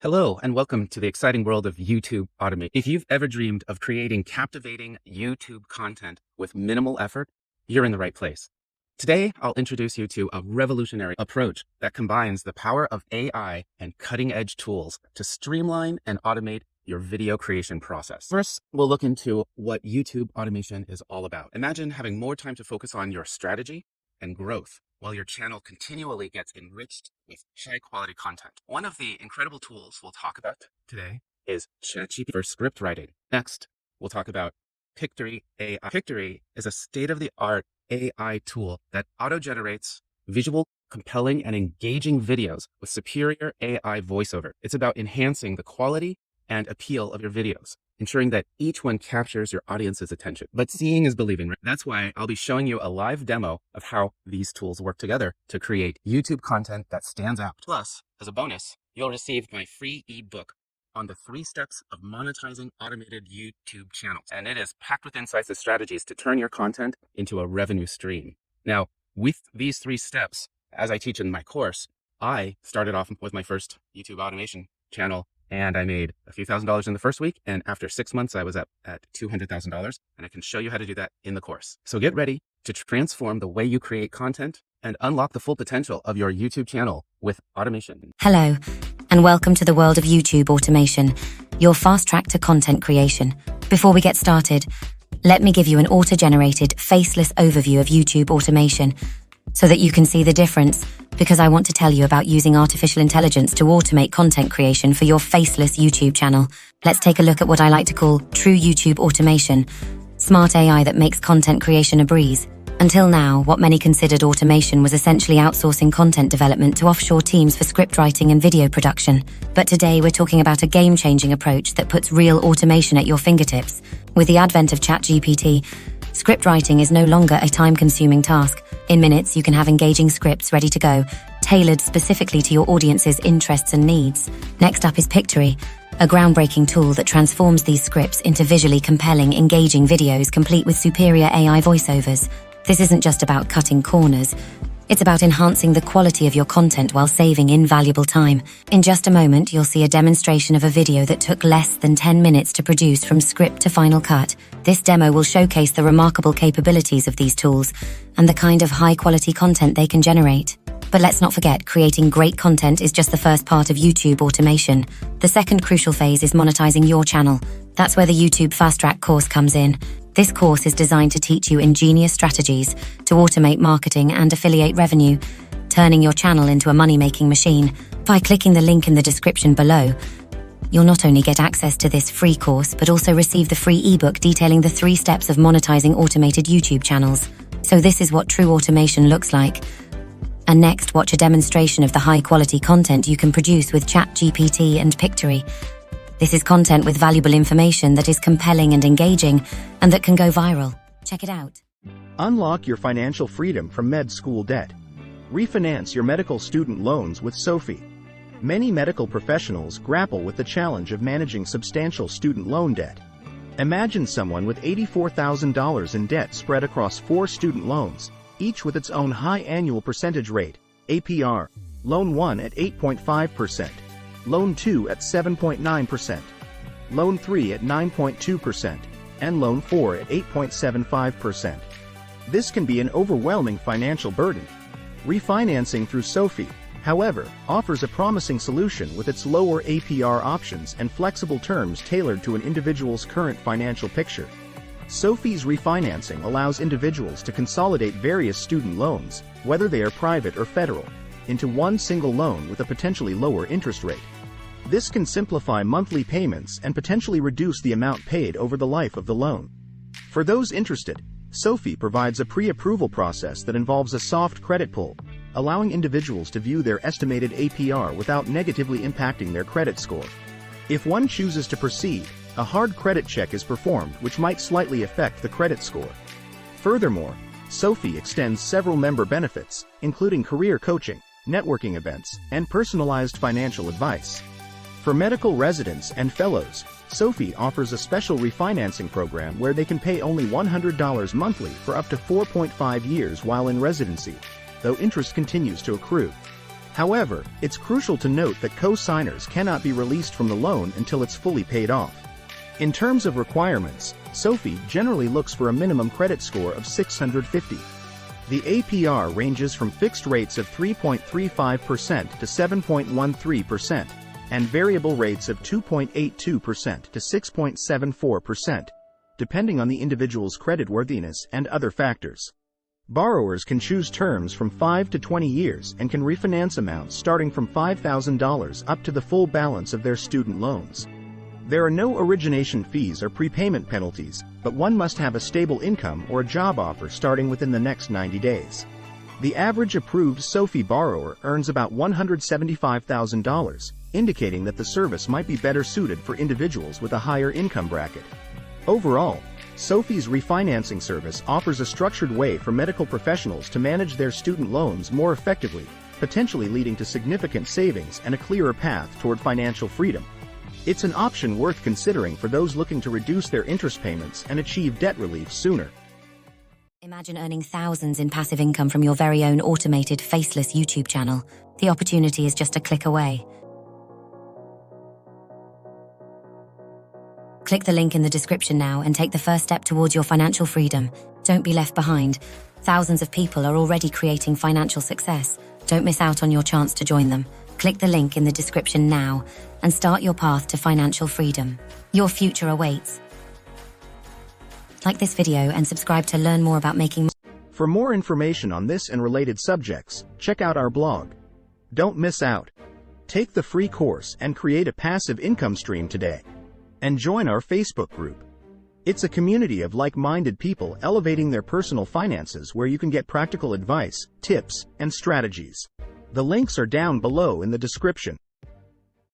Hello, and welcome to the exciting world of YouTube automation. If you've ever dreamed of creating captivating YouTube content with minimal effort, you're in the right place. Today, I'll introduce you to a revolutionary approach that combines the power of AI and cutting-edge tools to streamline and automate your video creation process. First, we'll look into what YouTube automation is all about. Imagine having more time to focus on your strategy and growth while your channel continually gets enriched with high-quality content. One of the incredible tools we'll talk about today is ChatGPT for script writing. Next, we'll talk about Pictory AI. Pictory is a state-of-the-art AI tool that auto-generates visual, compelling, and engaging videos with superior AI voiceover. It's about enhancing the quality and appeal of your videos, ensuring that each one captures your audience's attention. But seeing is believing, right? That's why I'll be showing you a live demo of how these tools work together to create YouTube content that stands out. Plus, as a bonus, you'll receive my free ebook on the 3 steps of monetizing automated YouTube channels. And it is packed with insights and strategies to turn your content into a revenue stream. Now, with these 3 steps, as I teach in my course, I started off with my first YouTube automation channel, and I made a few $1,000s in the first week. And after 6 months, I was up at $200,000. And I can show you how to do that in the course. So get ready to transform the way you create content and unlock the full potential of your YouTube channel with automation. Hello, and welcome to the world of YouTube automation, your fast track to content creation. Before we get started, let me give you an auto-generated, faceless overview of YouTube automation so that you can see the difference, because I want to tell you about using artificial intelligence to automate content creation for your faceless YouTube channel. Let's take a look at what I like to call true YouTube automation, smart AI that makes content creation a breeze. Until now, what many considered automation was essentially outsourcing content development to offshore teams for script writing and video production. But today we're talking about a game-changing approach that puts real automation at your fingertips. With the advent of ChatGPT, script writing is no longer a time-consuming task. In minutes, you can have engaging scripts ready to go, tailored specifically to your audience's interests and needs. Next up is Pictory, a groundbreaking tool that transforms these scripts into visually compelling, engaging videos complete with superior AI voiceovers. This isn't just about cutting corners. It's about enhancing the quality of your content while saving invaluable time. In just a moment, you'll see a demonstration of a video that took less than 10 minutes to produce from script to final cut. This demo will showcase the remarkable capabilities of these tools and the kind of high-quality content they can generate. But let's not forget, creating great content is just the first part of YouTube automation. The second crucial phase is monetizing your channel. That's where the YouTube Fast Track course comes in. This course is designed to teach you ingenious strategies to automate marketing and affiliate revenue, turning your channel into a money-making machine. By clicking the link in the description below, you'll not only get access to this free course, but also receive the free ebook detailing the 3 steps of monetizing automated YouTube channels. So this is what true automation looks like. And next, watch a demonstration of the high-quality content you can produce with ChatGPT and Pictory. This is content with valuable information that is compelling and engaging, and that can go viral. Check it out. Unlock your financial freedom from med school debt. Refinance your medical student loans with Sophie. Many medical professionals grapple with the challenge of managing substantial student loan debt. Imagine someone with $84,000 in debt spread across 4 student loans, each with its own high annual percentage rate, APR. Loan 1 at 8.5%. Loan 2 at 7.9%, Loan 3 at 9.2%, and Loan 4 at 8.75%. This can be an overwhelming financial burden. Refinancing through Sophie, however, offers a promising solution with its lower APR options and flexible terms tailored to an individual's current financial picture. Sophie's refinancing allows individuals to consolidate various student loans, whether they are private or federal, into one single loan with a potentially lower interest rate. This can simplify monthly payments and potentially reduce the amount paid over the life of the loan. For those interested, Sophie provides a pre-approval process that involves a soft credit pull, allowing individuals to view their estimated APR without negatively impacting their credit score. If one chooses to proceed, a hard credit check is performed, which might slightly affect the credit score. Furthermore, Sophie extends several member benefits, including career coaching, networking events, and personalized financial advice. For medical residents and fellows, Sophie offers a special refinancing program where they can pay only $100 monthly for up to 4.5 years while in residency, though interest continues to accrue. However, it's crucial to note that co-signers cannot be released from the loan until it's fully paid off. In terms of requirements, Sophie generally looks for a minimum credit score of 650. The APR ranges from fixed rates of 3.35% to 7.13%, and variable rates of 2.82% to 6.74%, depending on the individual's creditworthiness and other factors. Borrowers can choose terms from 5 to 20 years and can refinance amounts starting from $5,000 up to the full balance of their student loans. There are no origination fees or prepayment penalties, but one must have a stable income or a job offer starting within the next 90 days. The average approved Sophie borrower earns about $175,000, indicating that the service might be better suited for individuals with a higher income bracket. Overall, Sophie's refinancing service offers a structured way for medical professionals to manage their student loans more effectively, potentially leading to significant savings and a clearer path toward financial freedom. It's an option worth considering for those looking to reduce their interest payments and achieve debt relief sooner. Imagine earning thousands in passive income from your very own automated Faceless YouTube channel. The opportunity is just a click away. Click the link in the description now and take the first step towards your financial freedom. Don't be left behind. Thousands of people are already creating financial success. Don't miss out on your chance to join them. Click the link in the description now and start your path to financial freedom. Your future awaits. Like this video and subscribe to learn more about making. For more information on this and related subjects, check out our blog. Don't miss out. Take the free course and create a passive income stream today. And join our Facebook group. It's a community of like-minded people elevating their personal finances where you can get practical advice, tips, and strategies. The links are down below in the description.